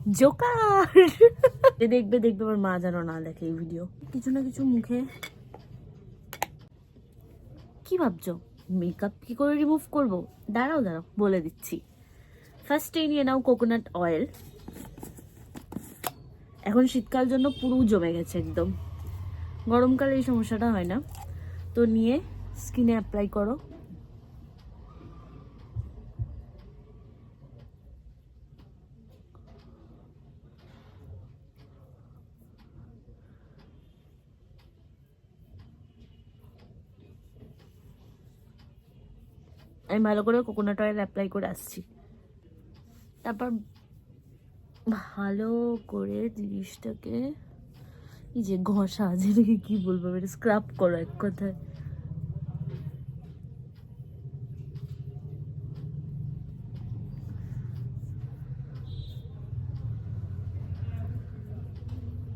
Joker দেখবে দেখবে আমার মা যেন না দেখে এই ভিডিও। কিছু না কিছু মুখে। কি ভাবছো মেকআপ কি করে রিমুভ করব? দাঁড়াও দাঁড়াও বলে দিচ্ছি। ফার্স্টে নিয়ে নাও কোকোনাট অয়েল। এখন শীতকাল জন্য পুরো জমে গেছে একদম, গরমকালে এই সমস্যাটা হয় না। তো নিয়ে স্কিনে অ্যাপ্লাই করো। আমি ভালো করে কোকোনাট অয়েল অ্যাপ্লাই করে আসছি। তারপর ভালো করে জিনিসটাকে এই যে ঘষা, যেটাকে কি বলবো, এটা স্ক্রাব করো এক কথায়।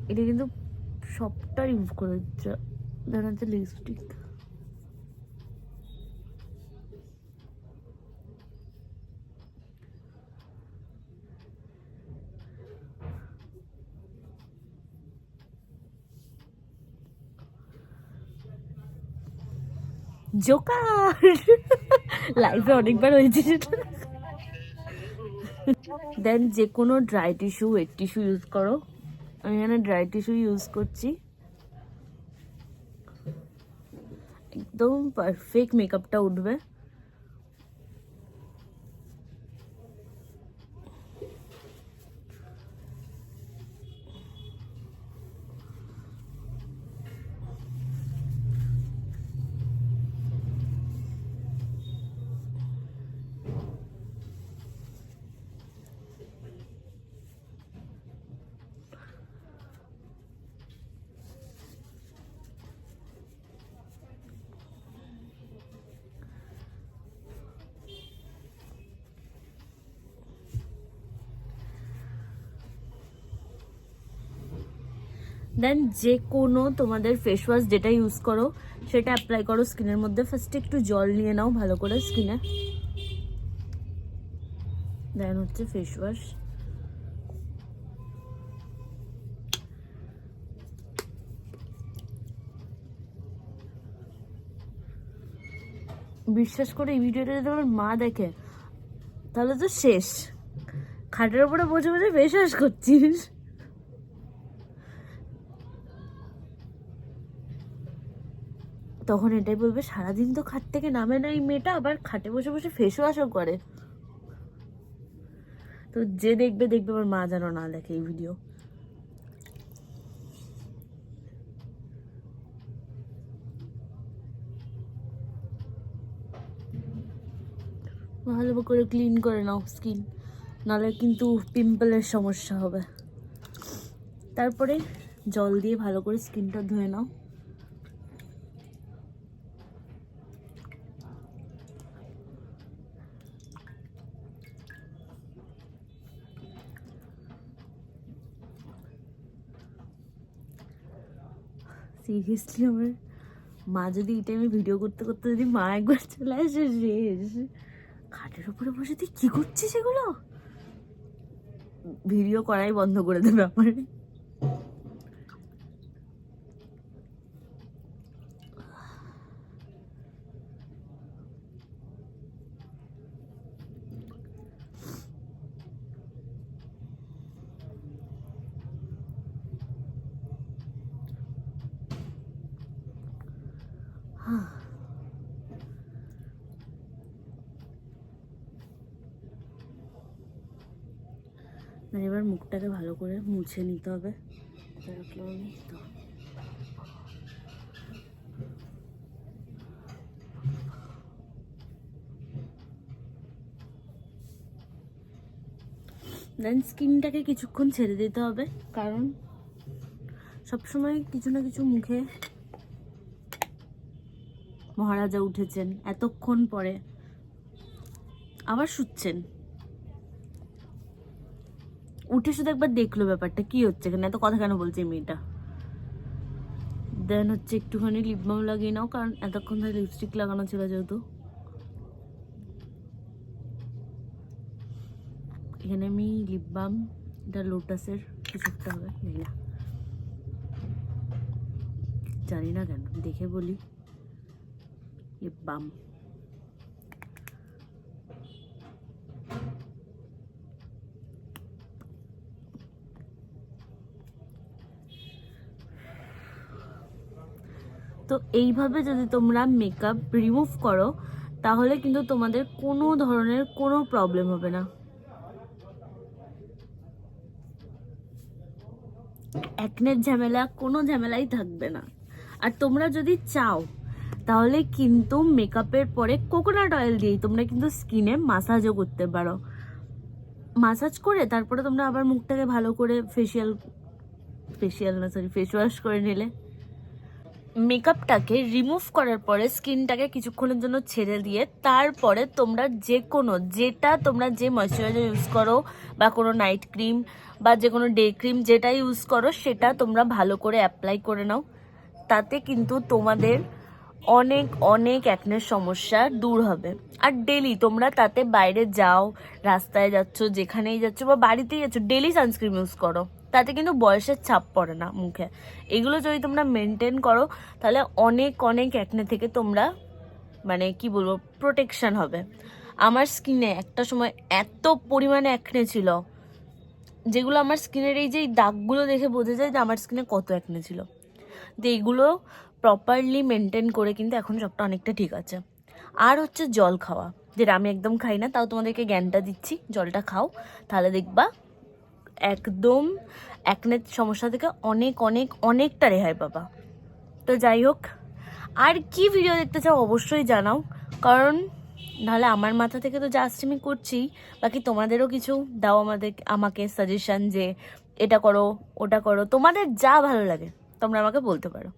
এটা কিন্তু সবটা রিমুভ করে দিচ্ছে। দাঁড়াতে লিপস্টিক জোকার লাইফে অনেকবার হয়েছে সেটা। দেন যে কোনো dry tissue, wait tissue use করো। আমি এখানে ড্রাই টিস্যু ইউজ করছি। একদম পারফেক্ট মেকআপটা উঠবে। দেন যে কোনো তোমাদের ফেস ওয়াশ যেটা ইউজ করো সেটা অ্যাপ্লাই করো স্কিনের মধ্যে। ফার্স্টে একটু জল নিয়ে নাও ভালো করে স্কিনে। দেন হচ্ছে ফেস ওয়াশ। বিশ্বাস করে এই ভিডিওটা যদি আমার মা দেখে তাহলে তো শেষ। খাটের উপরে বসে বসে ফেস ওয়াশ করছিস। তখন এটাই বলবে সারাদিন তো খাট থেকে নামে না এই মেয়েটা, আবার খাটে বসে বসে ফেস ওয়াশও করে। তো যে দেখবে দেখবে আমার মা যেন না দেখে এই ভিডিও। ভালো করে ক্লিন করে নাও স্কিন, নাহলে কিন্তু পিম্পলের সমস্যা হবে। তারপরে জল দিয়ে ভালো করে স্কিনটা ধুয়ে নাও। সিরিয়াসলি আমার মা যদি এই টাইমে ভিডিও করতে করতে যদি মা একবার চলে আসে শেষ। খাটের উপরে বসে তুই কি করছিস এগুলো? ভিডিও করাই বন্ধ করে দেবে আমার। এবার মুখটাকে ভালো করে মুছে নিতে হবে। দেন স্কিনটাকে কিছুক্ষণ ছেড়ে দিতে হবে, কারণ সবসময় কিছু না কিছু মুখে। মহারাজা উঠেছেন এতক্ষণ পরে, আবার শুচ্ছেন। উঠে শুধু একবার দেখলো ব্যাপারটা কি হচ্ছে এখানে, এত কথা কেন বলছে মেয়েটা। দেন হচ্ছে একটুখানি লিপ বাম লাগিয়ে নাও, কারণ এতক্ষণ ধরে লিপস্টিক লাগানো ছিল যেহেতু। এখানে আমি লিপ বাম এটা লোটাসের কিছু একটা হবে, জানি না কেন, দেখে বলি। বাম তো এইভাবে যদি তোমরা মেকআপ রিমুভ করো তাহলে কিন্তু তোমাদের কোনো ধরনের কোনো প্রবলেম হবে না। অ্যাকনের ঝামেলা, কোনো ঝামেলাই থাকবে না। আর তোমরা যদি চাও তাহলে কিন্তু মেকআপের পরে কোকোনাট অয়েল দিয়েই তোমরা কিন্তু স্কিনে মাসাজও করতে পারো। মাসাজ করে তারপরে তোমরা আবার মুখটাকে ভালো করে ফেস ওয়াশ করে নিলে। মেকআপটাকে রিমুভ করার পরে স্কিনটাকে কিছুক্ষণের জন্য ছেড়ে দিয়ে তারপরে তোমরা তোমরা যে ময়শ্চারাইজার ইউজ করো বা কোনো নাইট ক্রিম বা যে কোনো ডে ক্রিম যেটা ইউজ করো সেটা তোমরা ভালো করে অ্যাপ্লাই করে নাও। তাতে কিন্তু তোমাদের অনেক অনেক অ্যাকনের সমস্যা দূর হবে। আর ডেলি তোমরা তাতে বাইরে যাও, রাস্তায় যাচ্ছ, যেখানেই যাচ্ছ বা বাড়িতেই যাচ্ছ, ডেলি সানস্ক্রিন ইউজ করো। তাতে কিন্তু বয়সের ছাপ পড়ে না মুখে। এগুলো যদি তোমরা মেনটেন করো তাহলে অনেক অনেক অ্যাকনে থেকে তোমরা মানে কি বলবো প্রোটেকশন হবে। আমার স্কিনে একটা সময় এত পরিমাণে অ্যাকনে ছিল, যেগুলো আমার স্কিনের এই যে দাগগুলো দেখে বোঝা যায় যে আমার স্কিনে কত অ্যাকনে ছিল। তো এইগুলো প্রপারলি মেনটেন করে কিন্তু এখন সবটা অনেকটা ঠিক আছে। আর হচ্ছে জল খাওয়া, যেটা আমি একদম খাই না, তাও তোমাদেরকে জ্ঞানটা দিচ্ছি। জলটা খাও, তাহলে দেখবা একদম অ্যাকনের সমস্যা থেকে অনেক অনেক অনেকটা রেহাই পাবা। তো যাই হোক, আর কি ভিডিও দেখতে চাও অবশ্যই জানাও, কারণ নাহলে আমার মাথা থেকে তো যা আসছে আমি করছি, বাকি তোমাদেরও কিছু দাও আমাকে সাজেশন যে এটা করো ওটা করো, তোমাদের যা ভালো লাগে তোমরা আমাকে বলতে পারো।